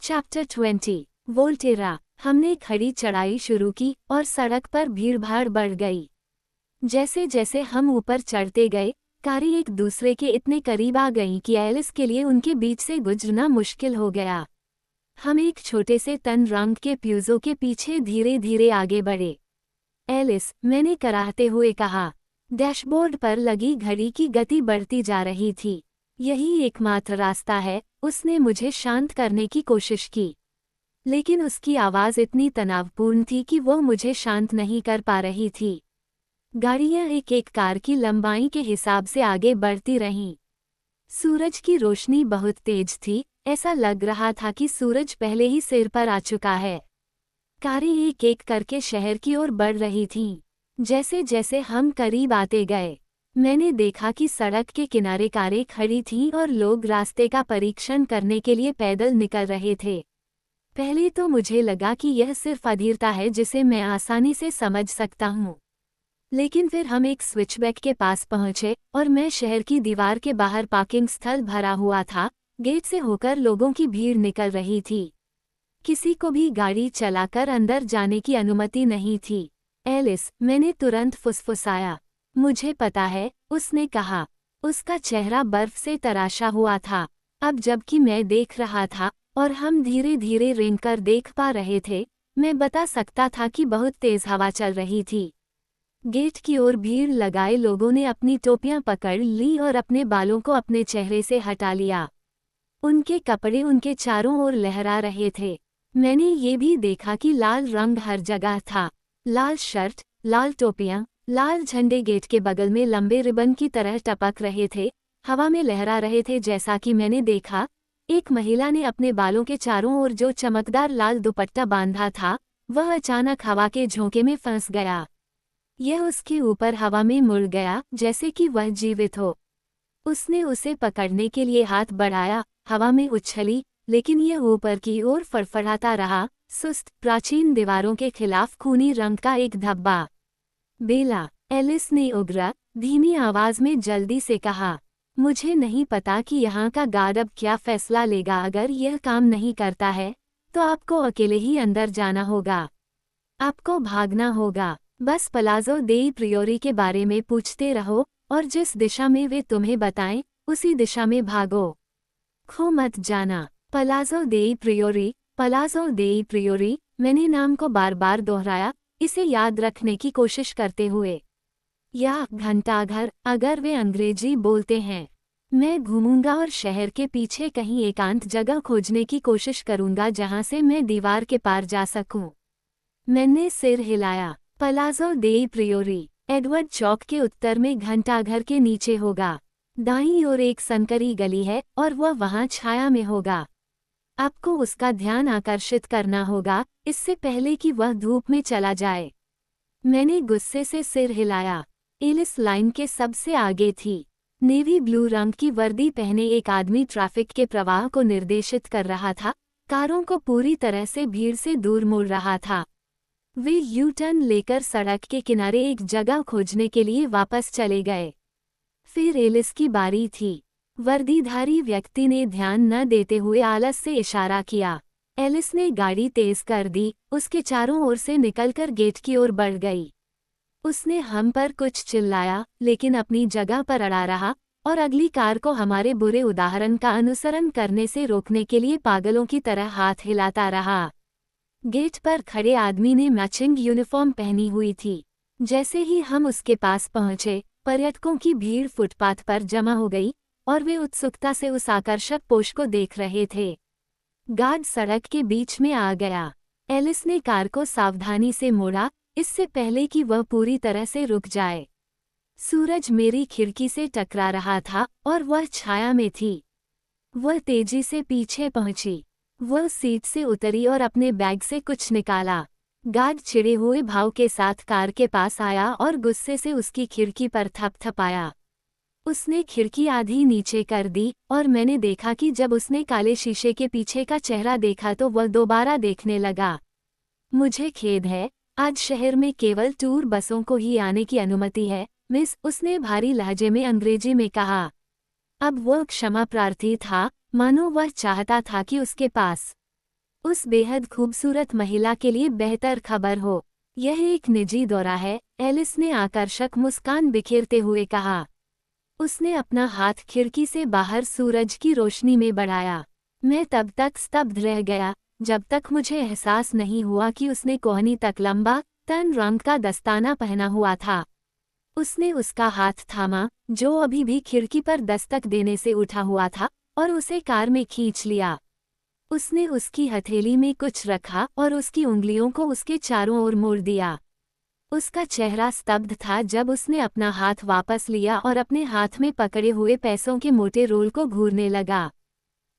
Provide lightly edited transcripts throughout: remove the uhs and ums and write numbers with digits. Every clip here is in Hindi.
Chapter 20 Volterra. हमने खड़ी चढ़ाई शुरू की और सड़क पर भीड़भाड़ बढ़ गई। जैसे जैसे हम ऊपर चढ़ते गए, कारें एक दूसरे के इतने करीब आ गईं कि एलिस के लिए उनके बीच से गुजरना मुश्किल हो गया। हम एक छोटे से तन रंग के प्यूजो के पीछे धीरे धीरे आगे बढ़े। एलिस, मैंने कराहते हुए कहा। डैशबोर्ड पर लगी घड़ी की गति बढ़ती जा रही थी। यही एकमात्र रास्ता है, उसने मुझे शांत करने की कोशिश की। लेकिन उसकी आवाज़ इतनी तनावपूर्ण थी कि वो मुझे शांत नहीं कर पा रही थी। गाड़ियां एक एक कार की लंबाई के हिसाब से आगे बढ़ती रहीं। सूरज की रोशनी बहुत तेज थी, ऐसा लग रहा था कि सूरज पहले ही सिर पर आ चुका है। कारें एक एक करके शहर की ओर बढ़ रही थीं। जैसे जैसे हम करीब आते गए, मैंने देखा कि सड़क के किनारे कारें खड़ी थीं और लोग रास्ते का परीक्षण करने के लिए पैदल निकल रहे थे। पहले तो मुझे लगा कि यह सिर्फ अधीरता है जिसे मैं आसानी से समझ सकता हूँ। लेकिन फिर हम एक स्विचबैक के पास पहुंचे और मैं शहर की दीवार के बाहर पार्किंग स्थल भरा हुआ था। गेट से होकर लोगों की भीड़ निकल रही थी। किसी को भी गाड़ी चलाकर अंदर जाने की अनुमति नहीं थी। एलिस, मैंने तुरंत फुसफुसाया। मुझे पता है, उसने कहा। उसका चेहरा बर्फ से तराशा हुआ था। अब जबकि मैं देख रहा था और हम धीरे धीरे रेंगकर देख पा रहे थे, मैं बता सकता था कि बहुत तेज हवा चल रही थी। गेट की ओर भीड़ लगाए लोगों ने अपनी टोपियां पकड़ ली और अपने बालों को अपने चेहरे से हटा लिया। उनके कपड़े उनके चारों ओर लहरा रहे थे। मैंने ये भी देखा कि लाल रंग हर जगह था। लाल शर्ट, लाल टोपियां, लाल झंडे गेट के बगल में लंबे रिबन की तरह टपक रहे थे, हवा में लहरा रहे थे। जैसा कि मैंने देखा, एक महिला ने अपने बालों के चारों ओर जो चमकदार लाल दुपट्टा बांधा था, वह अचानक हवा के झोंके में फंस गया। यह उसके ऊपर हवा में मुड़ गया, जैसे कि वह जीवित हो। उसने उसे पकड़ने के लिए हाथ बढ़ाया, हवा में उछली, लेकिन यह ऊपर की ओर फड़फड़ाता रहा, सुस्त, प्राचीन दीवारों के खिलाफ खूनी रंग का एक धब्बा। बेला, एलिस ने उग्र, धीमी आवाज में जल्दी से कहा। मुझे नहीं पता कि यहाँ का गार्ड अब क्या फैसला लेगा। अगर यह काम नहीं करता है, तो आपको अकेले ही अंदर जाना होगा। आपको भागना होगा। बस पलाज़ो देई प्रियोरी के बारे में पूछते रहो और जिस दिशा में वे तुम्हें बताएं, उसी दिशा में भागो। खो मत जाना। पलाज़ो देई प्रियोरी, पलाज़ो देई प्रियोरी। मैंने नाम को बार बार दोहराया, इसे याद रखने की कोशिश करते हुए। या घंटाघर, अगर वे अंग्रेजी बोलते हैं। मैं घूमूंगा और शहर के पीछे कहीं एकांत जगह खोजने की कोशिश करूंगा जहां से मैं दीवार के पार जा सकूं। मैंने सिर हिलाया। पलाज़ो देई प्रियोरी, एडवर्ड चौक के उत्तर में घंटाघर के नीचे होगा। दाईं ओर एक संकरी गली है और वह वहां छाया में होगा। आपको उसका ध्यान आकर्षित करना होगा, इससे पहले कि वह धूप में चला जाए। मैंने गुस्से से सिर हिलाया। एलिस लाइन के सबसे आगे थी। नेवी ब्लू रंग की वर्दी पहने एक आदमी ट्रैफिक के प्रवाह को निर्देशित कर रहा था, कारों को पूरी तरह से भीड़ से दूर मोड़ रहा था। वे यू टर्न लेकर सड़क के किनारे एक जगह खोजने के लिए वापस चले गए। फिर एलिस की बारी थी। वर्दीधारी व्यक्ति ने ध्यान न देते हुए आलस से इशारा किया। एलिस ने गाड़ी तेज कर दी, उसके चारों ओर से निकलकर गेट की ओर बढ़ गई। उसने हम पर कुछ चिल्लाया, लेकिन अपनी जगह पर अड़ा रहा और अगली कार को हमारे बुरे उदाहरण का अनुसरण करने से रोकने के लिए पागलों की तरह हाथ हिलाता रहा। गेट पर खड़े आदमी ने मैचिंग यूनिफॉर्म पहनी हुई थी। जैसे ही हम उसके पास पहुंचे, पर्यटकों की भीड़ फुटपाथ पर जमा हो गई और वे उत्सुकता से उस आकर्षक पोश को देख रहे थे। गार्ड सड़क के बीच में आ गया। एलिस ने कार को सावधानी से मोड़ा, इससे पहले कि वह पूरी तरह से रुक जाए। सूरज मेरी खिड़की से टकरा रहा था और वह छाया में थी। वह तेजी से पीछे पहुंची। वह सीट से उतरी और अपने बैग से कुछ निकाला। गार्ड चिढ़े हुए भाव के साथ कार के पास आया और गुस्से से उसकी खिड़की पर थपथपाया। उसने खिड़की आधी नीचे कर दी और मैंने देखा कि जब उसने काले शीशे के पीछे का चेहरा देखा तो वह दोबारा देखने लगा। मुझे खेद है, आज शहर में केवल टूर बसों को ही आने की अनुमति है, मिस, उसने भारी लहजे में अंग्रेजी में कहा। अब वह क्षमा प्रार्थी था, मानो वह चाहता था कि उसके पास उस बेहद खूबसूरत महिला के लिए बेहतर खबर हो। यह एक निजी दौरा है, एलिस ने आकर्षक मुस्कान बिखेरते हुए कहा। उसने अपना हाथ खिड़की से बाहर सूरज की रोशनी में बढ़ाया। मैं तब तक स्तब्ध रह गया जब तक मुझे एहसास नहीं हुआ कि उसने कोहनी तक लंबा तन रंग का दस्ताना पहना हुआ था। उसने उसका हाथ थामा, जो अभी भी खिड़की पर दस्तक देने से उठा हुआ था, और उसे कार में खींच लिया। उसने उसकी हथेली में कुछ रखा और उसकी उंगलियों को उसके चारों ओर मोड़ दिया। उसका चेहरा स्तब्ध था जब उसने अपना हाथ वापस लिया और अपने हाथ में पकड़े हुए पैसों के मोटे रोल को घूरने लगा।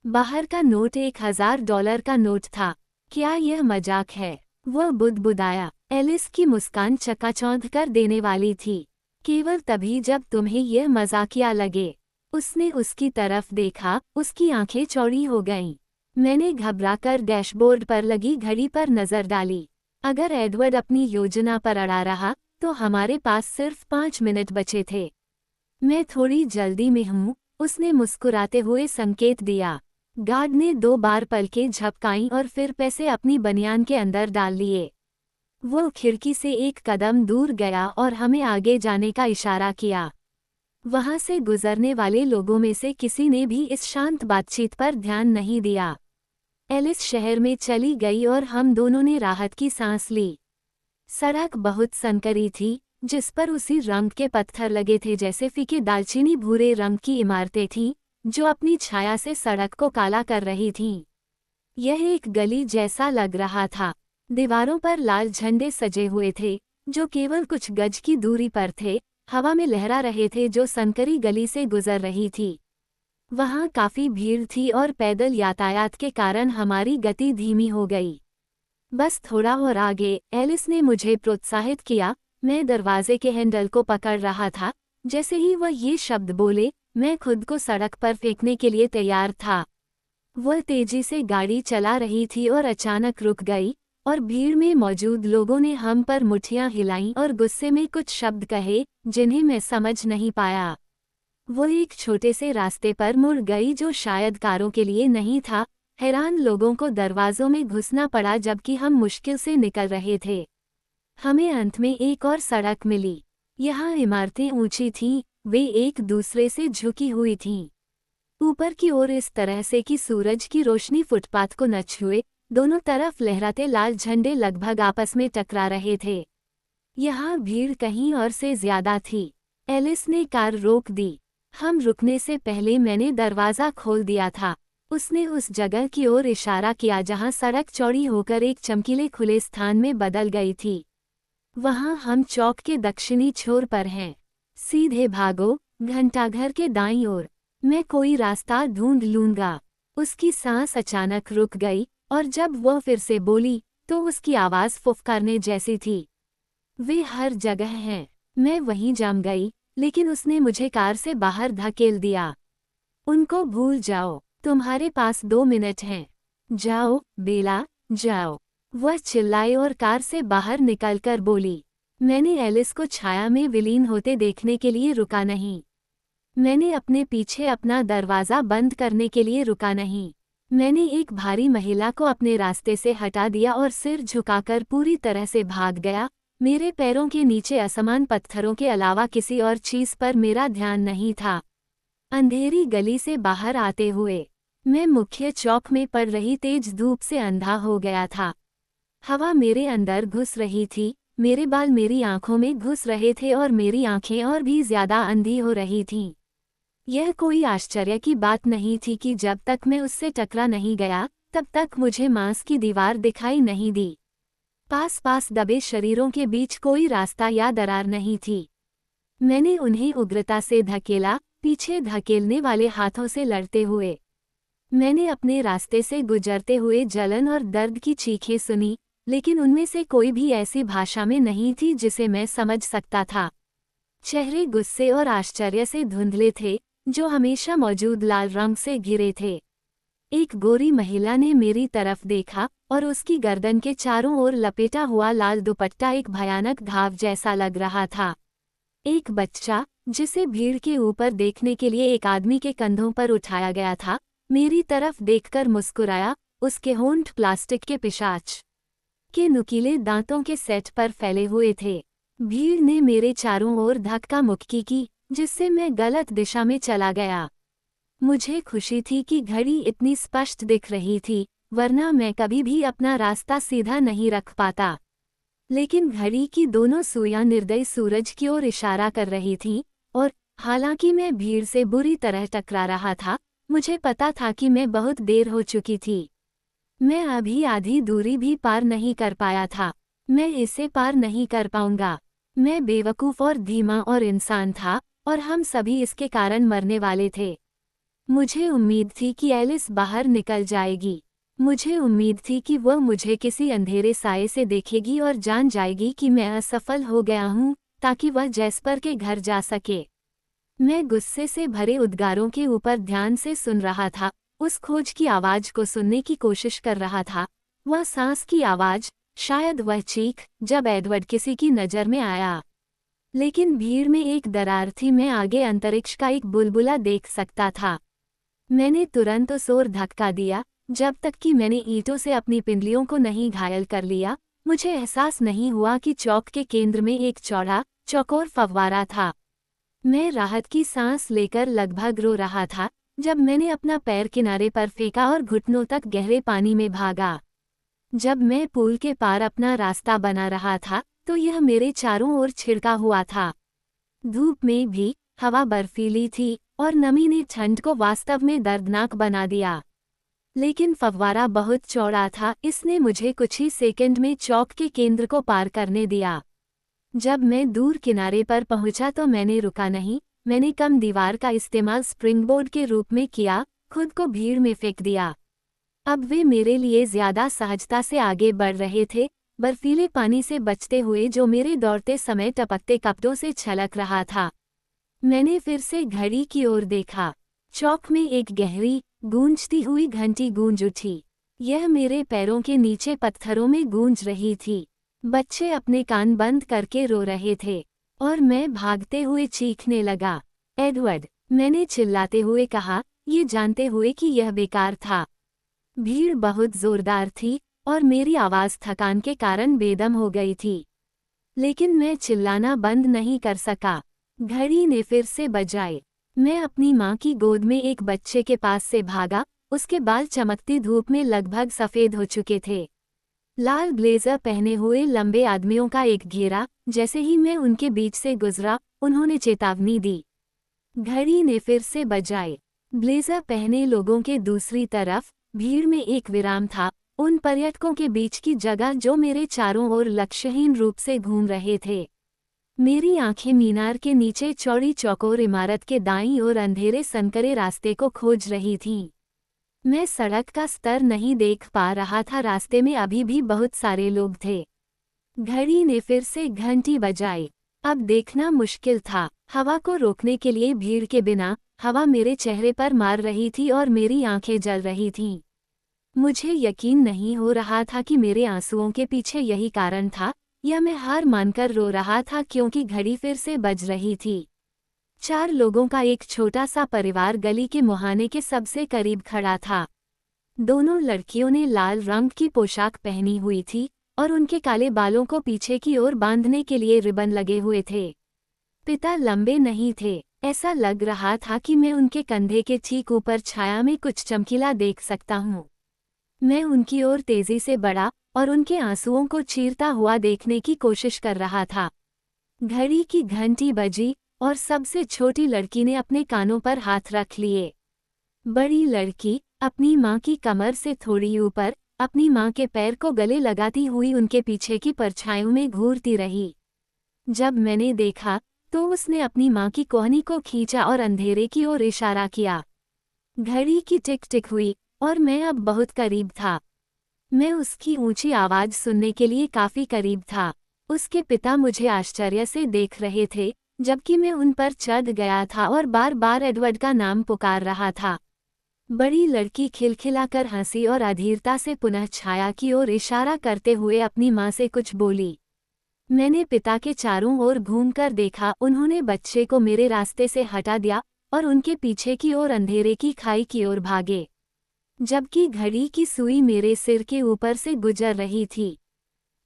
बाहर का नोट $1000 का नोट था। क्या यह मजाक है? वह बुदबुदाया। एलिस की मुस्कान चकाचौंध कर देने वाली थी। केवल तभी जब तुम्हें यह मजाकिया लगे। उसने उसकी तरफ देखा, उसकी आंखें चौड़ी हो गईं। मैंने घबराकर डैशबोर्ड पर लगी घड़ी पर नजर डाली। अगर एडवर्ड अपनी योजना पर अड़ा रहा, तो हमारे पास सिर्फ 5 मिनट बचे थे। मैं थोड़ी जल्दी में हूँ, उसने मुस्कुराते हुए संकेत दिया। गार्ड ने 2 बार पलकें झपकाईं और फिर पैसे अपनी बनियान के अंदर डाल लिए। वो खिड़की से एक कदम दूर गया और हमें आगे जाने का इशारा किया। वहां से गुजरने वाले लोगों में से किसी ने भी इस शांत बातचीत पर ध्यान नहीं दिया। एलिस शहर में चली गई और हम दोनों ने राहत की सांस ली। सड़क बहुत संकरी थी, जिस पर उसी रंग के पत्थर लगे थे जैसे फीके दालचीनी भूरे रंग की इमारतें थीं, जो अपनी छाया से सड़क को काला कर रही थीं। यह एक गली जैसा लग रहा था। दीवारों पर लाल झंडे सजे हुए थे, जो केवल कुछ गज की दूरी पर थे, हवा में लहरा रहे थे जो संकरी गली से गुजर रही थी। वहाँ काफी भीड़ थी और पैदल यातायात के कारण हमारी गति धीमी हो गई। बस थोड़ा और आगे, एलिस ने मुझे प्रोत्साहित किया। मैं दरवाजे के हैंडल को पकड़ रहा था। जैसे ही वह ये शब्द बोले, मैं खुद को सड़क पर फेंकने के लिए तैयार था। वह तेजी से गाड़ी चला रही थी और अचानक रुक गई, और भीड़ में मौजूद लोगों ने हम पर मुट्ठियां हिलाईं और गुस्से में कुछ शब्द कहे, जिन्हें मैं समझ नहीं पाया। वो एक छोटे से रास्ते पर मुड़ गई जो शायद कारों के लिए नहीं था। हैरान लोगों को दरवाजों में घुसना पड़ा जबकि हम मुश्किल से निकल रहे थे। हमें अंत में एक और सड़क मिली। यहाँ इमारतें ऊंची थीं, वे एक दूसरे से झुकी हुई थीं। ऊपर की ओर इस तरह से कि सूरज की रोशनी फुटपाथ को न छुए, दोनों तरफ लहराते लाल झंडे लगभग आपस में टकरा रहे थे। यहाँ भीड़ कहीं और से ज्यादा थी। एलिस ने कार रोक दी। हम रुकने से पहले मैंने दरवाज़ा खोल दिया था। उसने उस जगह की ओर इशारा किया जहां सड़क चौड़ी होकर एक चमकीले खुले स्थान में बदल गई थी। वहां हम चौक के दक्षिणी छोर पर हैं। सीधे भागो, घंटाघर के दाईं ओर। मैं कोई रास्ता ढूंढ लूंगा। उसकी सांस अचानक रुक गई, और जब वह फिर से बोली, तो उसकी आवाज़ फुफकारने जैसी थी। वे हर जगह हैं। मैं वहीं जम गई, लेकिन उसने मुझे कार से बाहर धकेल दिया। उनको भूल जाओ, तुम्हारे पास 2 मिनट हैं। जाओ, बेला, जाओ। वह चिल्लाई और कार से बाहर निकलकर बोली। मैंने एलिस को छाया में विलीन होते देखने के लिए रुका नहीं। मैंने अपने पीछे अपना दरवाज़ा बंद करने के लिए रुका नहीं। मैंने एक भारी महिला को अपने रास्ते से हटा दिया और सिर झुकाकर पूरी तरह से भाग गया। मेरे पैरों के नीचे असमान पत्थरों के अलावा किसी और चीज़ पर मेरा ध्यान नहीं था। अंधेरी गली से बाहर आते हुए, मैं मुख्य चौक में पड़ रही तेज धूप से अंधा हो गया था। हवा मेरे अंदर घुस रही थी, मेरे बाल मेरी आंखों में घुस रहे थे और मेरी आंखें और भी ज्यादा अंधी हो रही थीं। यह कोई आश्चर्य की बात नहीं थी कि जब तक मैं उससे टकरा नहीं गया, तब तक मुझे मांस की दीवार दिखाई नहीं दी। पास पास दबे शरीरों के बीच कोई रास्ता या दरार नहीं थी। मैंने उन्हें उग्रता से धकेला, पीछे धकेलने वाले हाथों से लड़ते हुए। मैंने अपने रास्ते से गुजरते हुए जलन और दर्द की चीखें सुनी, लेकिन उनमें से कोई भी ऐसी भाषा में नहीं थी जिसे मैं समझ सकता था। चेहरे गुस्से और आश्चर्य से धुंधले थे, जो हमेशा मौजूद लाल रंग से घिरे थे। एक गोरी महिला ने मेरी तरफ देखा, और उसकी गर्दन के चारों ओर लपेटा हुआ लाल दुपट्टा एक भयानक घाव जैसा लग रहा था। एक बच्चा, जिसे भीड़ के ऊपर देखने के लिए एक आदमी के कंधों पर उठाया गया था, मेरी तरफ देखकर मुस्कुराया, उसके होंठ प्लास्टिक के पिशाच के नुकीले दांतों के सेट पर फैले हुए थे। भीड़ ने मेरे चारों ओर धक्का मुक्की की, जिससे मैं गलत दिशा में चला गया। मुझे खुशी थी कि घड़ी इतनी स्पष्ट दिख रही थी, वरना मैं कभी भी अपना रास्ता सीधा नहीं रख पाता। लेकिन घड़ी की दोनों सुइयां निर्दयी सूरज की ओर इशारा कर रही थीं, और हालांकि मैं भीड़ से बुरी तरह टकरा रहा था, मुझे पता था कि मैं बहुत देर हो चुकी थी। मैं अभी आधी दूरी भी पार नहीं कर पाया था। मैं इसे पार नहीं कर पाऊंगा। मैं बेवकूफ़ और धीमा और इंसान था, और हम सभी इसके कारण मरने वाले थे। मुझे उम्मीद थी कि एलिस बाहर निकल जाएगी। मुझे उम्मीद थी कि वह मुझे किसी अंधेरे साये से देखेगी और जान जाएगी कि मैं असफल हो गया हूँ, ताकि वह जैस्पर के घर जा सके। मैं गुस्से से भरे उद्गारों के ऊपर ध्यान से सुन रहा था, उस खोज की आवाज़ को सुनने की कोशिश कर रहा था। वह सांस की आवाज़, शायद वह चीख, जब एडवर्ड किसी की नज़र में आया। लेकिन भीड़ में एक दरार थी। मैं आगे अंतरिक्ष का एक बुलबुला देख सकता था। मैंने तुरंत उस ओर धक्का दिया, जब तक कि मैंने ईंटों से अपनी पिंडलियों को नहीं घायल कर लिया। मुझे एहसास नहीं हुआ कि चौक के केंद्र में एक चौड़ा, चौकोर फव्वारा था। मैं राहत की सांस लेकर लगभग रो रहा था, जब मैंने अपना पैर किनारे पर फेंका और घुटनों तक गहरे पानी में भागा। जब मैं पुल के पार अपना रास्ता बना रहा था, तो यह मेरे चारों ओर छिड़का हुआ था। धूप में भी हवा बर्फीली थी, और नमी ने ठंड को वास्तव में दर्दनाक बना दिया। लेकिन फव्वारा बहुत चौड़ा था, इसने मुझे कुछ ही सेकंड में चौक के केंद्र को पार करने दिया। जब मैं दूर किनारे पर पहुंचा तो मैंने रुका नहीं। मैंने कम दीवार का इस्तेमाल स्प्रिंगबोर्ड के रूप में किया, खुद को भीड़ में फेंक दिया। अब वे मेरे लिए ज्यादा सहजता से आगे बढ़ रहे थे, बर्फीले पानी से बचते हुए जो मेरे दौड़ते समय टपकते कपड़ों से छलक रहा था। मैंने फिर से घड़ी की ओर देखा। चौक में एक गहरी, गूंजती हुई घंटी गूंज उठी। यह मेरे पैरों के नीचे पत्थरों में गूंज रही थी। बच्चे अपने कान बंद करके रो रहे थे, और मैं भागते हुए चीखने लगा। एडवर्ड, मैंने चिल्लाते हुए कहा, ये जानते हुए कि यह बेकार था। भीड़ बहुत जोरदार थी, और मेरी आवाज़ थकान के कारण बेदम हो गई थी। लेकिन मैं चिल्लाना बंद नहीं कर सका। घड़ी ने फिर से बजाए। मैं अपनी माँ की गोद में एक बच्चे के पास से भागा। उसके बाल चमकती धूप में लगभग सफ़ेद हो चुके थे। लाल ब्लेजर पहने हुए लंबे आदमियों का एक घेरा। जैसे ही मैं उनके बीच से गुजरा, उन्होंने चेतावनी दी। घड़ी ने फिर से बजाए। ब्लेजर पहने लोगों के दूसरी तरफ भीड़ में एक विराम था, उन पर्यटकों के बीच की जगह जो मेरे चारों ओर लक्ष्यहीन रूप से घूम रहे थे। मेरी आंखें मीनार के नीचे चौड़ी चौकोर इमारत के दाईं ओर अंधेरे संकरे रास्ते को खोज रही थीं। मैं सड़क का स्तर नहीं देख पा रहा था। रास्ते में अभी भी बहुत सारे लोग थे। घड़ी ने फिर से घंटी बजाई। अब देखना मुश्किल था। हवा को रोकने के लिए भीड़ के बिना हवा मेरे चेहरे पर मार रही थी और मेरी आंखें जल रही थीं। मुझे यकीन नहीं हो रहा था कि मेरे आंसुओं के पीछे यही कारण था, या मैं हार मानकर रो रहा था क्योंकि घड़ी फिर से बज रही थी। 4 लोगों का एक छोटा सा परिवार गली के मुहाने के सबसे करीब खड़ा था। दोनों लड़कियों ने लाल रंग की पोशाक पहनी हुई थी, और उनके काले बालों को पीछे की ओर बांधने के लिए रिबन लगे हुए थे। पिता लंबे नहीं थे। ऐसा लग रहा था कि मैं उनके कंधे के ठीक ऊपर छाया में कुछ चमकीला देख सकता हूँ। मैं उनकी ओर तेजी से बढ़ा और उनके आंसुओं को चीरता हुआ देखने की कोशिश कर रहा था। घड़ी की घंटी बजी और सबसे छोटी लड़की ने अपने कानों पर हाथ रख लिए। बड़ी लड़की अपनी माँ की कमर से थोड़ी ऊपर अपनी माँ के पैर को गले लगाती हुई उनके पीछे की परछाइयों में घूरती रही। जब मैंने देखा तो उसने अपनी माँ की कोहनी को खींचा और अंधेरे की ओर इशारा किया। घड़ी की टिक टिक हुई और मैं अब बहुत करीब था। मैं उसकी ऊंची आवाज़ सुनने के लिए काफ़ी करीब था। उसके पिता मुझे आश्चर्य से देख रहे थे, जबकि मैं उन पर चढ़ गया था और बार बार एडवर्ड का नाम पुकार रहा था। बड़ी लड़की खिलखिलाकर हंसी और अधीरता से पुनः छाया की ओर इशारा करते हुए अपनी माँ से कुछ बोली। मैंने पिता के चारों ओर घूमकर देखा। उन्होंने बच्चे को मेरे रास्ते से हटा दिया और उनके पीछे की ओर अंधेरे की खाई की ओर भागे। जबकि घड़ी की सुई मेरे सिर के ऊपर से गुजर रही थी।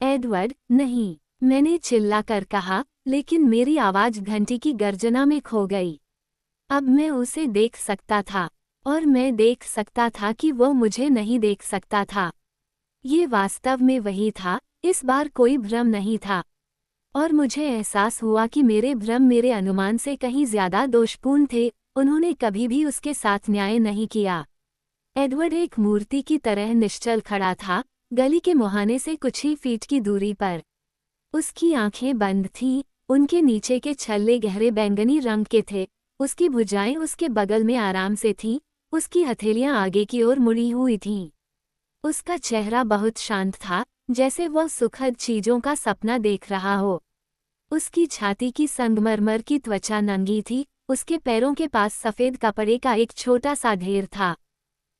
एडवर्ड, नहीं, मैंने चिल्लाकर कहा, लेकिन मेरी आवाज़ घंटी की गर्जना में खो गई। अब मैं उसे देख सकता था, और मैं देख सकता था कि वो मुझे नहीं देख सकता था। ये वास्तव में वही था, इस बार कोई भ्रम नहीं था। और मुझे एहसास हुआ कि मेरे भ्रम मेरे अनुमान से कहीं ज्यादा दोषपूर्ण थे, उन्होंने कभी भी उसके साथ न्याय नहीं किया। एडवर्ड एक मूर्ति की तरह निश्चल खड़ा था, गली के मुहाने से कुछ ही फीट की दूरी पर। उसकी आंखें बंद थीं, उनके नीचे के छल्ले गहरे बैंगनी रंग के थे, उसकी भुजाएं उसके बगल में आराम से थीं, उसकी हथेलियां आगे की ओर मुड़ी हुई थीं। उसका चेहरा बहुत शांत था, जैसे वह सुखद चीजों का सपना देख रहा हो। उसकी छाती की संगमरमर की त्वचा नंगी थी, उसके पैरों के पास सफेद कपड़े का एक छोटा सा ढेर था।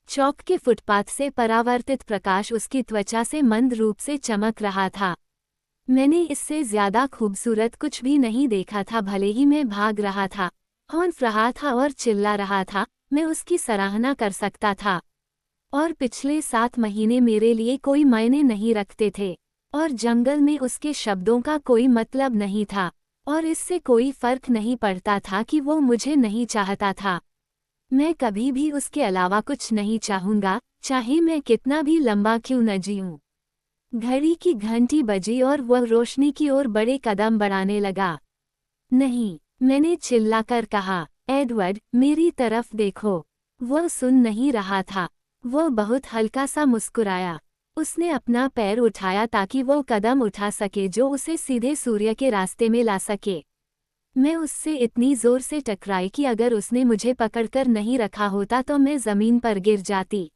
चौक के फुटपाथ से परावर्तित प्रकाश उसकी त्वचा से मंद रूप से चमक रहा था। मैंने इससे ज्यादा खूबसूरत कुछ भी नहीं देखा था। भले ही मैं भाग रहा था, हौंफ रहा था और चिल्ला रहा था, मैं उसकी सराहना कर सकता था। और पिछले 7 महीने मेरे लिए कोई मायने नहीं रखते थे, और जंगल में उसके शब्दों का कोई मतलब नहीं था, और इससे कोई फर्क नहीं पड़ता था कि वो मुझे नहीं चाहता था। मैं कभी भी उसके अलावा कुछ नहीं चाहूंगा, चाहे मैं कितना भी लंबा क्यों न जीऊं। घड़ी की घंटी बजी और वह रोशनी की ओर बड़े कदम बढ़ाने लगा। नहीं, मैंने चिल्लाकर कहा, एडवर्ड, मेरी तरफ देखो। वह सुन नहीं रहा था। वह बहुत हल्का सा मुस्कुराया। उसने अपना पैर उठाया ताकि वो कदम उठा सके जो उसे सीधे सूर्य के रास्ते में ला सके। मैं उससे इतनी जोर से टकराई कि अगर उसने मुझे पकड़कर नहीं रखा होता तो मैं जमीन पर गिर जाती।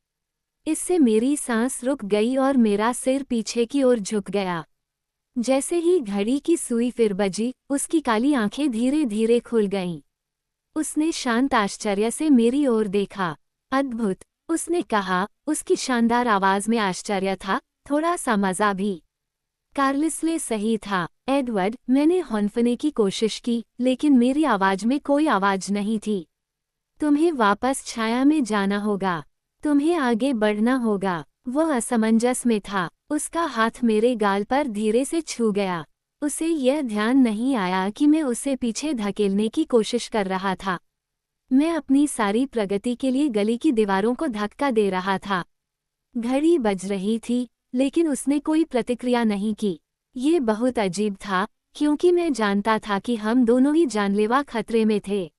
इससे मेरी सांस रुक गई और मेरा सिर पीछे की ओर झुक गया। जैसे ही घड़ी की सुई फिर बजी, उसकी काली आंखें धीरे धीरे खुल गईं। उसने शांत आश्चर्य से मेरी ओर देखा। अद्भुत, उसने कहा, उसकी शानदार आवाज में आश्चर्य था, थोड़ा सा मजा भी। कार्लिसले सही था, एडवर्ड, मैंने हौंफने की कोशिश की, लेकिन मेरी आवाज में कोई आवाज नहीं थी। तुम्हें वापस छाया में जाना होगा। तुम्हें आगे बढ़ना होगा। वह असमंजस में था। उसका हाथ मेरे गाल पर धीरे से छू गया। उसे यह ध्यान नहीं आया कि मैं उसे पीछे धकेलने की कोशिश कर रहा था। मैं अपनी सारी प्रगति के लिए गली की दीवारों को धक्का दे रहा था। घड़ी बज रही थी, लेकिन उसने कोई प्रतिक्रिया नहीं की। ये बहुत अजीब था, क्योंकि मैं जानता था कि हम दोनों ही जानलेवा खतरे में थे।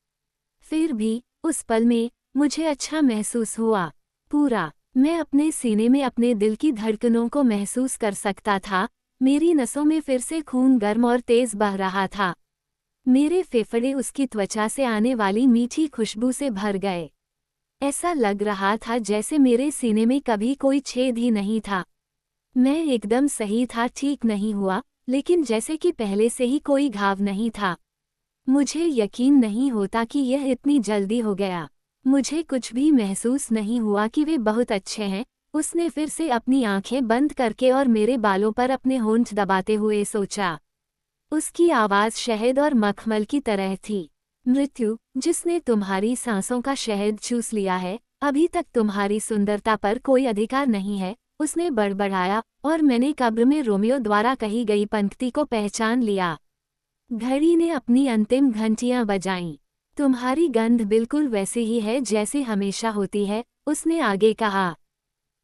फिर भी, उस पल में, मुझे अच्छा महसूस हुआ। पूरा, मैं अपने सीने में अपने दिल की धड़कनों को महसूस कर सकता था। मेरी नसों में फिर से खून गर्म और तेज बह रहा था। मेरे फेफड़े उसकी त्वचा से आने वाली मीठी खुशबू से भर गए। ऐसा लग रहा था जैसे मेरे सीने में कभी कोई छेद ही नहीं था। मैं एकदम सही था, ठीक नहीं हुआ, लेकिन जैसे कि पहले से ही कोई घाव नहीं था। मुझे यकीन नहीं होता कि यह इतनी जल्दी हो गया। मुझे कुछ भी महसूस नहीं हुआ कि वे बहुत अच्छे हैं। उसने फिर से अपनी आंखें बंद करके और मेरे बालों पर अपने होंठ दबाते हुए सोचा। उसकी आवाज़ शहद और मखमल की तरह थी। मृत्यु, जिसने तुम्हारी सांसों का शहद चूस लिया है, अभी तक तुम्हारी सुंदरता पर कोई अधिकार नहीं है, उसने बड़बड़ाया, और मैंने कब्र में रोमियो द्वारा कही गई पंक्ति को पहचान लिया। घड़ी ने अपनी अंतिम घंटियां बजाईं। तुम्हारी गंध बिल्कुल वैसी ही है जैसी हमेशा होती है, उसने आगे कहा।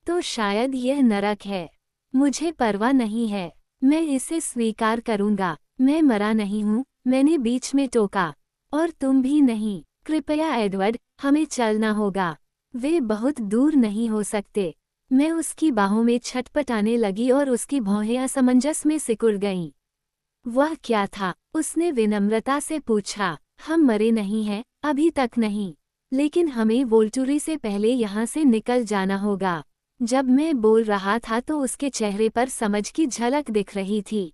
तो शायद यह नरक है। मुझे परवाह नहीं है, मैं इसे स्वीकार करूंगा। मैं मरा नहीं हूँ, मैंने बीच में टोका। और तुम भी नहीं। कृपया एडवर्ड, हमें चलना होगा। वे बहुत दूर नहीं हो सकते। मैं उसकी बाहों में छटपटाने लगी और उसकी भौहें असमंजस में सिकुड़ गईं। वह क्या था? उसने विनम्रता से पूछा। हम मरे नहीं हैं, अभी तक नहीं। लेकिन हमें वोल्टुरी से पहले यहाँ से निकल जाना होगा। जब मैं बोल रहा था तो उसके चेहरे पर समझ की झलक दिख रही थी।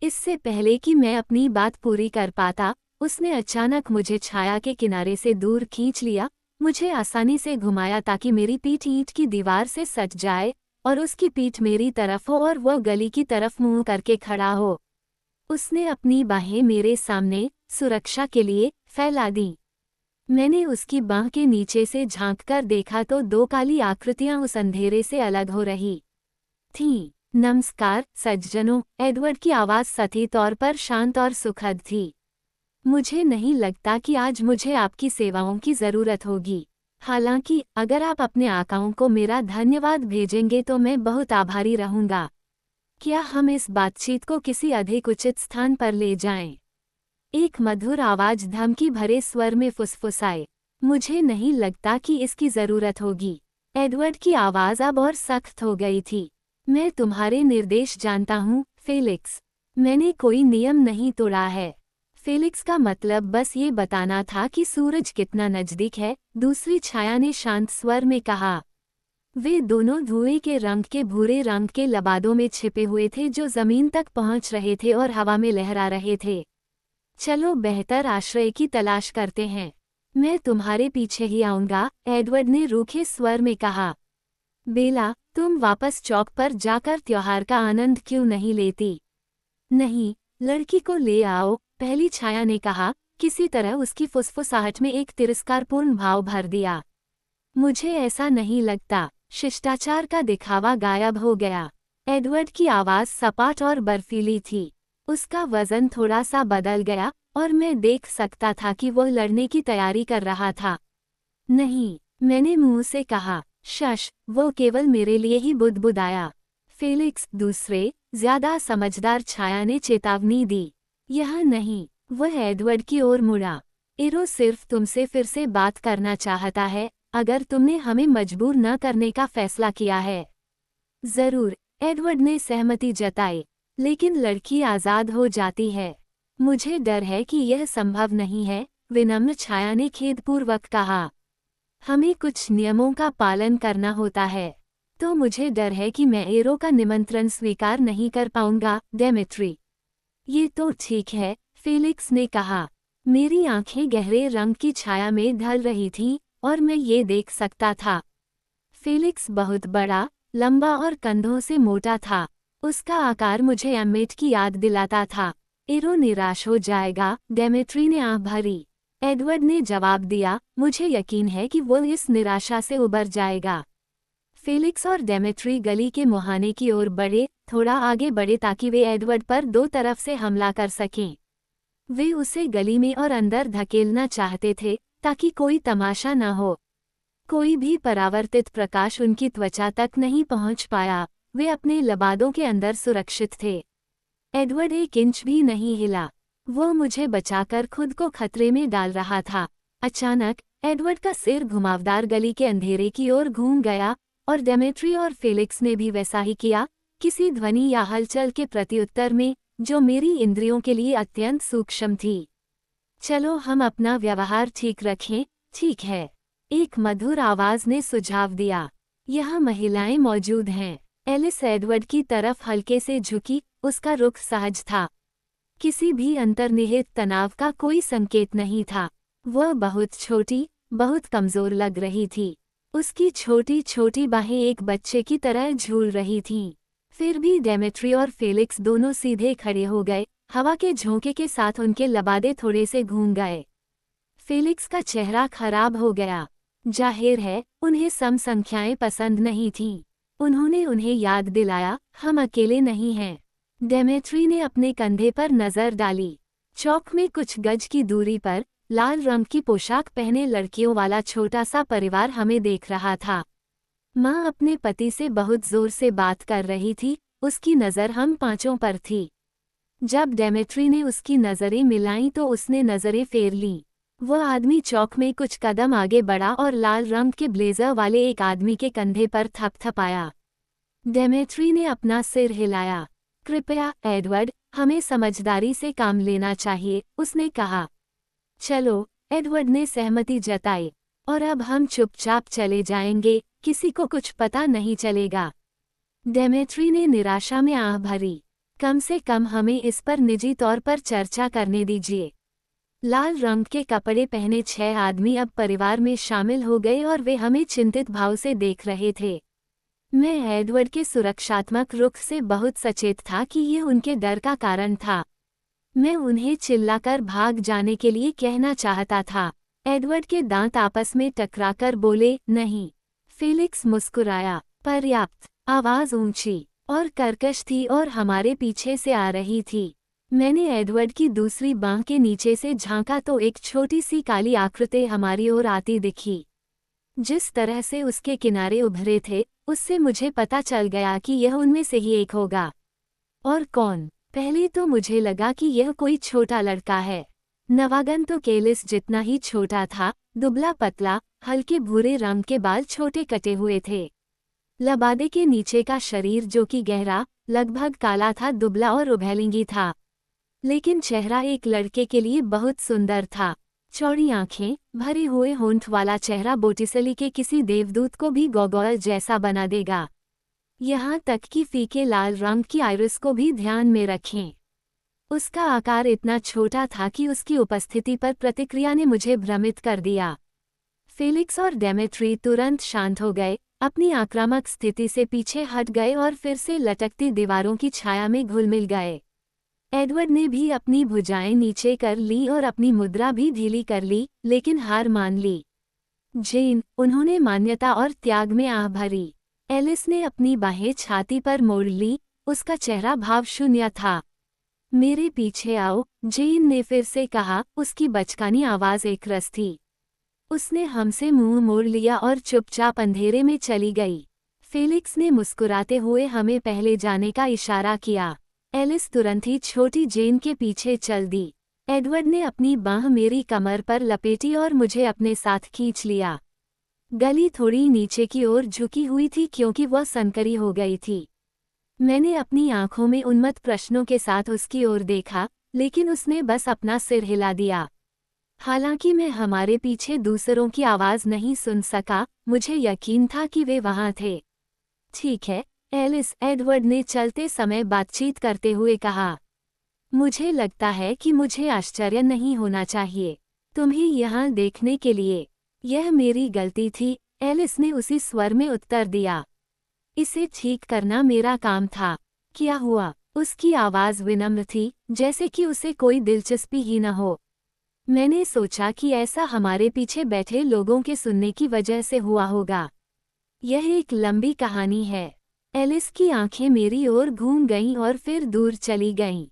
इससे पहले कि मैं अपनी बात पूरी कर पाता, उसने अचानक मुझे छाया के किनारे से दूर खींच लिया, मुझे आसानी से घुमाया ताकि मेरी पीठ ईंट की दीवार से सट जाए और उसकी पीठ मेरी तरफ हो और वह गली की तरफ मुंह करके खड़ा हो। उसने अपनी बाहें मेरे सामने, सुरक्षा के लिए, फैला दी। मैंने उसकी बांह के नीचे से झांककर देखा तो दो काली आकृतियां उस अंधेरे से अलग हो रही थीं। नमस्कार सज्जनों। एडवर्ड की आवाज़ सतही तौर पर शांत और सुखद थी। मुझे नहीं लगता कि आज मुझे आपकी सेवाओं की ज़रूरत होगी। हालांकि अगर आप अपने आकाओं को मेरा धन्यवाद भेजेंगे तो मैं बहुत आभारी रहूंगा। क्या हम इस बातचीत को किसी अधिक उचित स्थान पर ले जाएं? एक मधुर आवाज धमकी भरे स्वर में फुसफुसाए। मुझे नहीं लगता कि इसकी जरूरत होगी। एडवर्ड की आवाज अब और सख्त हो गई थी। मैं तुम्हारे निर्देश जानता हूँ, फेलिक्स। मैंने कोई नियम नहीं तोड़ा है। फेलिक्स का मतलब बस ये बताना था कि सूरज कितना नजदीक है, दूसरी छाया ने शांत स्वर में कहा। वे दोनों धुएं के रंग के भूरे रंग के लबादों में छिपे हुए थे जो जमीन तक पहुंच रहे थे और हवा में लहरा रहे थे। चलो बेहतर आश्रय की तलाश करते हैं। मैं तुम्हारे पीछे ही आऊंगा, एडवर्ड ने रूखे स्वर में कहा। बेला, तुम वापस चौक पर जाकर त्योहार का आनंद क्यों नहीं लेती? नहीं, लड़की को ले आओ, पहली छाया ने कहा, किसी तरह उसकी फुसफुसाहट में एक तिरस्कारपूर्ण भाव भर दिया। मुझे ऐसा नहीं लगता। शिष्टाचार का दिखावा गायब हो गया। एडवर्ड की आवाज़ सपाट और बर्फीली थी। उसका वजन थोड़ा सा बदल गया और मैं देख सकता था कि वो लड़ने की तैयारी कर रहा था। नहीं, मैंने मुंह से कहा। शश, वो केवल मेरे लिए ही बुदबुदाया। फेलिक्स, दूसरे ज्यादा समझदार छाया ने चेतावनी दी। यह नहीं। वह एडवर्ड की ओर मुड़ा। एरो सिर्फ तुमसे फिर से बात करना चाहता है, अगर तुमने हमें मजबूर न करने का फैसला किया है। जरूर, एडवर्ड ने सहमति जताई। लेकिन लड़की आज़ाद हो जाती है। मुझे डर है कि यह संभव नहीं है, विनम्र छाया ने खेदपूर्वक कहा। हमें कुछ नियमों का पालन करना होता है। तो मुझे डर है कि मैं एरो का निमंत्रण स्वीकार नहीं कर पाऊंगा, डेमेट्री। ये तो ठीक है, फेलिक्स ने कहा। मेरी आंखें गहरे रंग की छाया में ढल रही थीं और मैं ये देख सकता था। फेलिक्स बहुत बड़ा, लंबा और कंधों से मोटा था। उसका आकार मुझे एम्मेट की याद दिलाता था। एरो निराश हो जाएगा, डेमेट्री ने आह भरी। एडवर्ड ने जवाब दिया, मुझे यकीन है कि वो इस निराशा से उबर जाएगा। फेलिक्स और डेमेट्री गली के मुहाने की ओर बढ़े, थोड़ा आगे बढ़े ताकि वे एडवर्ड पर दो तरफ से हमला कर सकें। वे उसे गली में और अंदर धकेलना चाहते थे ताकि कोई तमाशा न हो। कोई भी परावर्तित प्रकाश उनकी त्वचा तक नहीं पहुंच पाया। वे अपने लबादों के अंदर सुरक्षित थे। एडवर्ड एक इंच भी नहीं हिला। वो मुझे बचाकर खुद को खतरे में डाल रहा था। अचानक एडवर्ड का सिर घुमावदार गली के अंधेरे की ओर घूम गया और डेमेट्री और फेलिक्स ने भी वैसा ही किया, किसी ध्वनि या हलचल के प्रत्युत्तर में जो मेरी इंद्रियों के लिए अत्यंत सूक्ष्म थी। चलो हम अपना व्यवहार ठीक रखें, ठीक है? एक मधुर आवाज ने सुझाव दिया। यहाँ महिलाएं मौजूद हैं। एलिस एडवर्ड की तरफ हल्के से झुकी, उसका रुख सहज था। किसी भी अंतर्निहित तनाव का कोई संकेत नहीं था। वह बहुत छोटी, बहुत कमजोर लग रही थी। उसकी छोटी छोटी बाहें एक बच्चे की तरह झूल रही थीं। फिर भी डेमेट्री और फेलिक्स दोनों सीधे खड़े हो गए। हवा के झोंके के साथ उनके लबादे थोड़े से घूम गए। फेलिक्स का चेहरा खराब हो गया। जाहिर है, उन्हें सम संख्याएं पसंद नहीं थीं। उन्होंने उन्हें याद दिलाया, हम अकेले नहीं हैं। डेमेट्री ने अपने कंधे पर नजर डाली। चौक में कुछ गज की दूरी पर लाल रंग की पोशाक पहने लड़कियों वाला छोटा सा परिवार हमें देख रहा था। माँ अपने पति से बहुत जोर से बात कर रही थी, उसकी नज़र हम पांचों पर थी। जब डेमेट्री ने उसकी नज़रें मिलाईं तो उसने नज़रें फेर लीं। वह आदमी चौक में कुछ कदम आगे बढ़ा और लाल रंग के ब्लेजर वाले एक आदमी के कंधे पर थपथपाया। डेमेट्री ने अपना सिर हिलाया। कृपया एडवर्ड, हमें समझदारी से काम लेना चाहिए, उसने कहा। चलो, एडवर्ड ने सहमति जताई। और अब हम चुपचाप चले जाएंगे, किसी को कुछ पता नहीं चलेगा। डेमेट्री ने निराशा में आह भरी। कम से कम हमें इस पर निजी तौर पर चर्चा करने दीजिए। लाल रंग के कपड़े पहने 6 आदमी अब परिवार में शामिल हो गए और वे हमें चिंतित भाव से देख रहे थे। मैं एडवर्ड के सुरक्षात्मक रुख से बहुत सचेत था कि ये उनके डर का कारण था। मैं उन्हें चिल्लाकर भाग जाने के लिए कहना चाहता था, एडवर्ड के दांत आपस में टकराकर बोले, नहीं। फेलिक्स मुस्कुराया। पर्याप्त। आवाज ऊंची और कर्कश थी और हमारे पीछे से आ रही थी। मैंने एडवर्ड की दूसरी बांह के नीचे से झांका तो एक छोटी सी काली आकृति हमारी ओर आती दिखी। जिस तरह से उसके किनारे उभरे थे, उससे मुझे पता चल गया कि यह उनमें से ही एक होगा। और कौन? पहले तो मुझे लगा कि यह कोई छोटा लड़का है। नवागन तो एलिस जितना ही छोटा था, दुबला पतला, हल्के भूरे रंग के बाल छोटे कटे हुए थे। लबादे के नीचे का शरीर जो कि गहरा, लगभग काला था, दुबला और उभयलिंगी था। लेकिन चेहरा एक लड़के के लिए बहुत सुंदर था। चौड़ी आंखें, भरे हुए होंठ वाला चेहरा बोटिसली के किसी देवदूत को भी गोगोल जैसा बना देगा। यहाँ तक कि फीके लाल रंग की आइरिस को भी ध्यान में रखें। उसका आकार इतना छोटा था कि उसकी उपस्थिति पर प्रतिक्रिया ने मुझे भ्रमित कर दिया। फेलिक्स और डेमेट्री तुरंत शांत हो गए, अपनी आक्रामक स्थिति से पीछे हट गए और फिर से लटकती दीवारों की छाया में घुल मिल गए। एडवर्ड ने भी अपनी भुजाएं नीचे कर ली और अपनी मुद्रा भी ढीली कर ली, लेकिन हार मान ली। जेन, उन्होंने मान्यता और त्याग में आह भरी। एलिस ने अपनी बाहें छाती पर मोड़ ली, उसका चेहरा भावशून्य था। मेरे पीछे आओ, जेन ने फिर से कहा, उसकी बचकानी आवाज एकरस थी। उसने हमसे मुंह मोड़ लिया और चुपचाप अंधेरे में चली गई। फेलिक्स ने मुस्कुराते हुए हमें पहले जाने का इशारा किया। एलिस तुरंत ही छोटी जेन के पीछे चल दी। एडवर्ड ने अपनी बांह मेरी कमर पर लपेटी और मुझे अपने साथ खींच लिया। गली थोड़ी नीचे की ओर झुकी हुई थी क्योंकि वह सनकरी हो गई थी। मैंने अपनी आंखों में उन्मत्त प्रश्नों के साथ उसकी ओर देखा, लेकिन उसने बस अपना सिर हिला दिया। हालांकि मैं हमारे पीछे दूसरों की आवाज नहीं सुन सका, मुझे यकीन था कि वे वहां थे। ठीक है, एलिस, एडवर्ड ने चलते समय बातचीत करते हुए कहा। मुझे लगता है कि मुझे आश्चर्य नहीं होना चाहिए तुम्हें यहाँ देखने के लिए। यह मेरी गलती थी, एलिस ने उसी स्वर में उत्तर दिया। इसे ठीक करना मेरा काम था। क्या हुआ? उसकी आवाज विनम्र थी, जैसे कि उसे कोई दिलचस्पी ही न हो। मैंने सोचा कि ऐसा हमारे पीछे बैठे लोगों के सुनने की वजह से हुआ होगा। यह एक लंबी कहानी है। एलिस की आंखें मेरी ओर घूम गईं और फिर दूर चली गईं।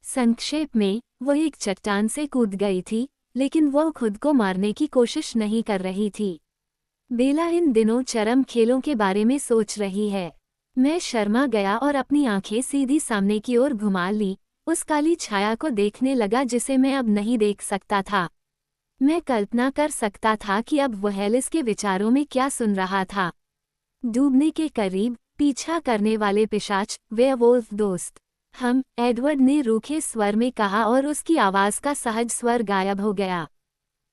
संक्षेप में, वो एक चट्टान से कूद गई थी, लेकिन वो खुद को मारने की कोशिश नहीं कर रही थी। बेला इन दिनों चरम खेलों के बारे में सोच रही है। मैं शर्मा गया और अपनी आंखें सीधी सामने की ओर घुमा ली, उस काली छाया को देखने लगा जिसे मैं अब नहीं देख सकता था। मैं कल्पना कर सकता था कि अब वह एलिस के विचारों में क्या सुन रहा था। डूबने के करीब, पीछा करने वाले पिशाच, वेयरवुल्फ दोस्त। एडवर्ड ने रूखे स्वर में कहा और उसकी आवाज का सहज स्वर गायब हो गया।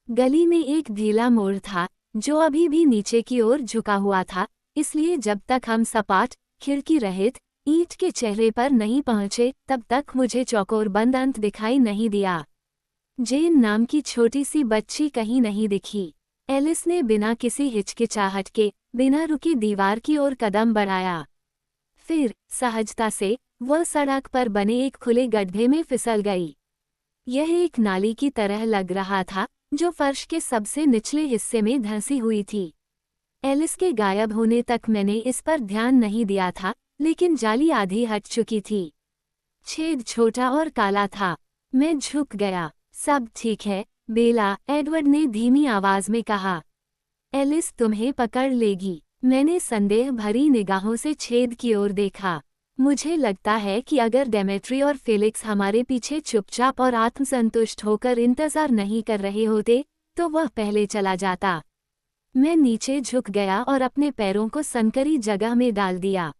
गली में एक ढीला मोड़ था, जो अभी भी नीचे की ओर झुका हुआ था, इसलिए जब तक हम सपाट, खिड़की रहित, ईंट के चेहरे पर नहीं पहुंचे, तब तक मुझे चौकोर बंद अंत दिखाई नहीं दिया। जेन नाम की छोटी सी बच्ची कहीं नहीं दिखी। एलिस ने बिना किसी हिचकिचाहट के, बिना रुके दीवार की ओर कदम बढ़ाया। फिर, सहजता से, वह सड़क पर बने एक खुले गड्ढे में फिसल गई। यह एक नाली की तरह लग रहा था, जो फर्श के सबसे निचले हिस्से में धंसी हुई थी। एलिस के गायब होने तक मैंने इस पर ध्यान नहीं दिया था, लेकिन जाली आधी हट चुकी थी। छेद छोटा और काला था। मैं झुक गया। सब ठीक है, बेला, एडवर्ड ने धीमी आवाज में कहा। एलिस तुम्हें पकड़ लेगी। मैंने संदेह भरी निगाहों से छेद की ओर देखा। मुझे लगता है कि अगर डेमेट्री और फेलिक्स हमारे पीछे चुपचाप और आत्मसंतुष्ट होकर इंतजार नहीं कर रहे होते, तो वह पहले चला जाता। मैं नीचे झुक गया और अपने पैरों को सनकरी जगह में डाल दिया।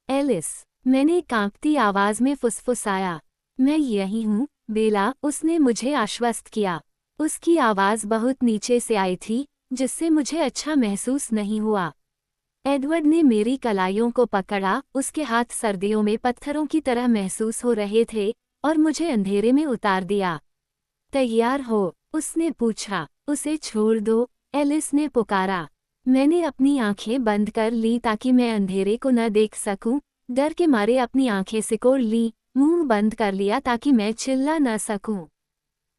एलिस, मैंने कांपती आवाज में फुसफुसाया। मैं यही हूँ, बेला, उसने मुझे आश्वस्त किया। उसकी आवाज बहुत नीचे से आई थी, जिससे मुझे अच्छा महसूस नहीं हुआ। एडवर्ड ने मेरी कलाइयों को पकड़ा, उसके हाथ सर्दियों में पत्थरों की तरह महसूस हो रहे थे, और मुझे अंधेरे में उतार दिया। तैयार हो? उसने पूछा। उसे छोड़ दो, एलिस ने पुकारा। मैंने अपनी आंखें बंद कर ली ताकि मैं अंधेरे को न देख सकूं, डर के मारे अपनी आंखें सिकोड़ ली, मुंह बंद कर लिया ताकि मैं चिल्ला न सकूं।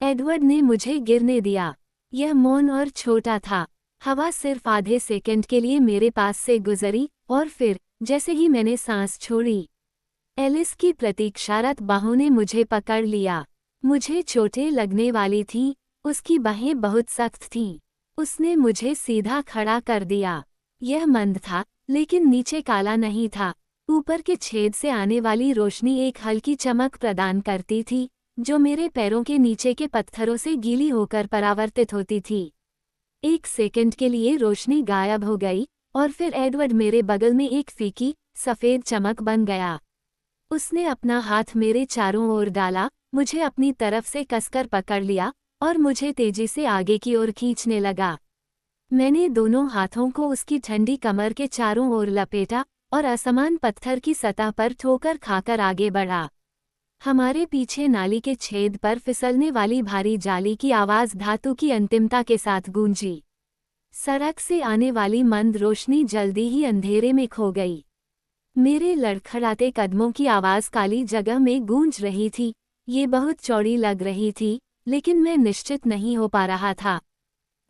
एडवर्ड ने मुझे गिरने दिया। यह मौन और छोटा था। हवा सिर्फ आधे सेकंड के लिए मेरे पास से गुजरी और फिर, जैसे ही मैंने सांस छोड़ी, एलिस की प्रतीक्षारत बाहों ने मुझे पकड़ लिया। मुझे चोटें लगने वाली थीं, उसकी बाहें बहुत सख्त थीं। उसने मुझे सीधा खड़ा कर दिया। यह मंद था, लेकिन नीचे काला नहीं था। ऊपर के छेद से आने वाली रोशनी एक हल्की चमक प्रदान करती थी, जो मेरे पैरों के नीचे के पत्थरों से गीली होकर परावर्तित होती थी। एक सेकंड के लिए रोशनी गायब हो गई, और फिर एडवर्ड मेरे बगल में एक फीकी, सफ़ेद चमक बन गया। उसने अपना हाथ मेरे चारों ओर डाला, मुझे अपनी तरफ से कसकर पकड़ लिया और मुझे तेजी से आगे की ओर खींचने लगा। मैंने दोनों हाथों को उसकी ठंडी कमर के चारों ओर लपेटा और असमान पत्थर की सतह पर ठोकर खाकर आगे बढ़ा। हमारे पीछे नाली के छेद पर फिसलने वाली भारी जाली की आवाज़ धातु की अंतिमता के साथ गूंजी। सड़क से आने वाली मंद रोशनी जल्दी ही अंधेरे में खो गई। मेरे लड़खड़ाते कदमों की आवाज़ काली जगह में गूंज रही थी। ये बहुत चौड़ी लग रही थी, लेकिन मैं निश्चित नहीं हो पा रहा था।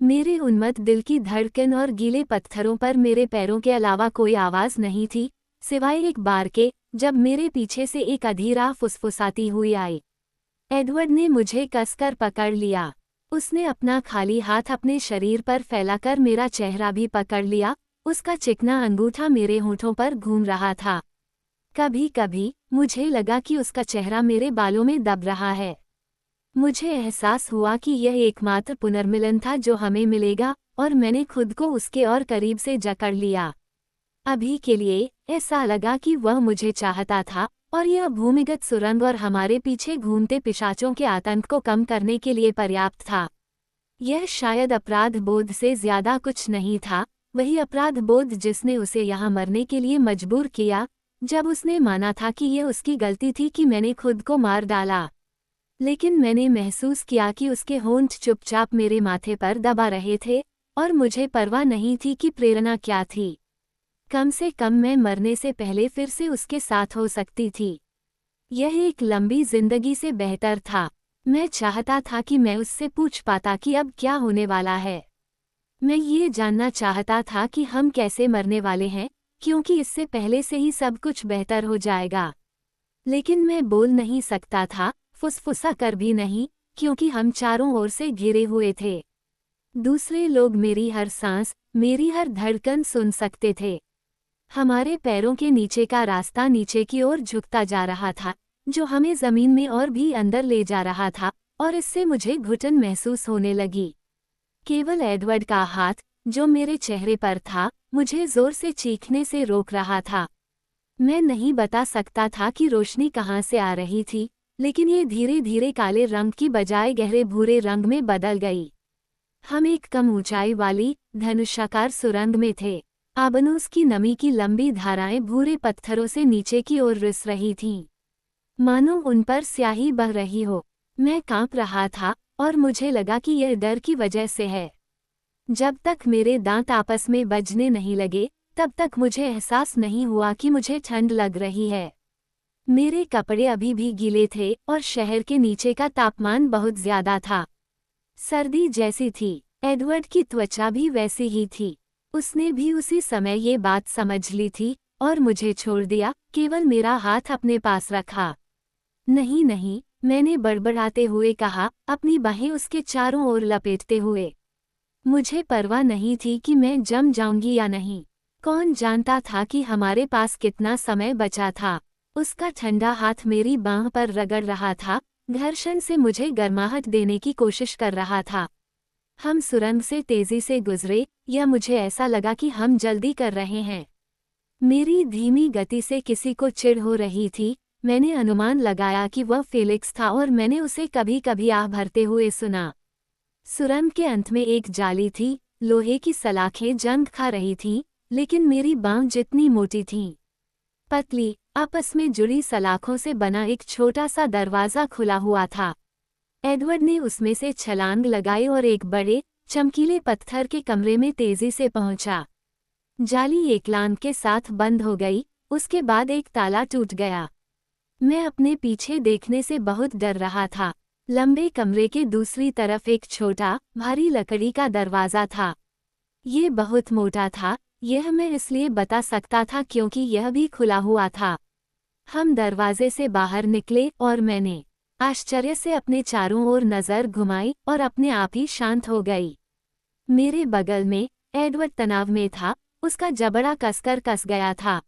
मेरे उन्मत्त दिल की धड़कन और गीले पत्थरों पर मेरे पैरों के अलावा कोई आवाज़ नहीं थी, सिवाय एक बार के, जब मेरे पीछे से एक अधीरा फुसफुसाती हुई आई। एडवर्ड ने मुझे कसकर पकड़ लिया। उसने अपना खाली हाथ अपने शरीर पर फैलाकर मेरा चेहरा भी पकड़ लिया। उसका चिकना अंगूठा मेरे होठों पर घूम रहा था। कभी कभी मुझे लगा कि उसका चेहरा मेरे बालों में दब रहा है। मुझे एहसास हुआ कि यह एकमात्र पुनर्मिलन था जो हमें मिलेगा, और मैंने खुद को उसके और करीब से जकड़ लिया। अभी के लिए ऐसा लगा कि वह मुझे चाहता था, और यह भूमिगत सुरंग और हमारे पीछे घूमते पिशाचों के आतंक को कम करने के लिए पर्याप्त था। यह शायद अपराध बोध से ज्यादा कुछ नहीं था, वही अपराध बोध जिसने उसे यहाँ मरने के लिए मजबूर किया, जब उसने माना था कि यह उसकी गलती थी कि मैंने खुद को मार डाला। लेकिन मैंने महसूस किया कि उसके होंठ चुपचाप मेरे माथे पर दबा रहे थे, और मुझे परवाह नहीं थी कि प्रेरणा क्या थी। कम से कम मैं मरने से पहले फिर से उसके साथ हो सकती थी। यह एक लंबी जिंदगी से बेहतर था। मैं चाहता था कि मैं उससे पूछ पाता कि अब क्या होने वाला है। मैं ये जानना चाहता था कि हम कैसे मरने वाले हैं, क्योंकि इससे पहले से ही सब कुछ बेहतर हो जाएगा। लेकिन मैं बोल नहीं सकता था, फुसफुसा कर भी नहीं, क्योंकि हम चारों ओर से घिरे हुए थे। दूसरे लोग मेरी हर सांस, मेरी हर धड़कन सुन सकते थे। हमारे पैरों के नीचे का रास्ता नीचे की ओर झुकता जा रहा था, जो हमें जमीन में और भी अंदर ले जा रहा था, और इससे मुझे घुटन महसूस होने लगी। केवल एडवर्ड का हाथ, जो मेरे चेहरे पर था, मुझे जोर से चीखने से रोक रहा था। मैं नहीं बता सकता था कि रोशनी कहाँ से आ रही थी, लेकिन ये धीरे धीरे काले रंग की बजाय गहरे भूरे रंग में बदल गई। हम एक कम ऊंचाई वाली, धनुषाकार सुरंग में थे। आबनूस की नमी की लंबी धाराएं भूरे पत्थरों से नीचे की ओर रिस रही थीं, मानो उन पर स्याही बह रही हो। मैं कांप रहा था, और मुझे लगा कि यह डर की वजह से है। जब तक मेरे दांत आपस में बजने नहीं लगे, तब तक मुझे एहसास नहीं हुआ कि मुझे ठंड लग रही है। मेरे कपड़े अभी भी गीले थे, और शहर के नीचे का तापमान बहुत ज्यादा था। सर्दी जैसी थी। एडवर्ड की त्वचा भी वैसी ही थी। उसने भी उसी समय ये बात समझ ली थी, और मुझे छोड़ दिया, केवल मेरा हाथ अपने पास रखा। नहीं नहीं, मैंने बड़बड़ाते हुए कहा, अपनी बाहें उसके चारों ओर लपेटते हुए। मुझे परवाह नहीं थी कि मैं जम जाऊंगी या नहीं। कौन जानता था कि हमारे पास कितना समय बचा था। उसका ठंडा हाथ मेरी बांह पर रगड़ रहा था, घर्षण से मुझे गर्माहट देने की कोशिश कर रहा था। हम सुरंग से तेजी से गुजरे, या मुझे ऐसा लगा कि हम जल्दी कर रहे हैं। मेरी धीमी गति से किसी को चिढ़ हो रही थी। मैंने अनुमान लगाया कि वह फेलिक्स था, और मैंने उसे कभी कभी आह भरते हुए सुना। सुरंग के अंत में एक जाली थी, लोहे की सलाखें जंग खा रही थीं, लेकिन मेरी बांह जितनी मोटी थीं। पतली, आपस में जुड़ी सलाखों से बना एक छोटा सा दरवाज़ा खुला हुआ था। एडवर्ड ने उसमें से छलांग लगाई और एक बड़े, चमकीले पत्थर के कमरे में तेजी से पहुंचा। जाली एकलांग के साथ बंद हो गई, उसके बाद एक ताला टूट गया। मैं अपने पीछे देखने से बहुत डर रहा था। लंबे कमरे के दूसरी तरफ एक छोटा, भारी लकड़ी का दरवाज़ा था। ये बहुत मोटा था, यह मैं इसलिए बता सकता था क्योंकि यह भी खुला हुआ था। हम दरवाजे से बाहर निकले और मैंने आश्चर्य से अपने चारों ओर नज़र घुमाई और अपने आप ही शांत हो गई। मेरे बगल में एडवर्ड तनाव में था, उसका जबड़ा कसकर कस गया था।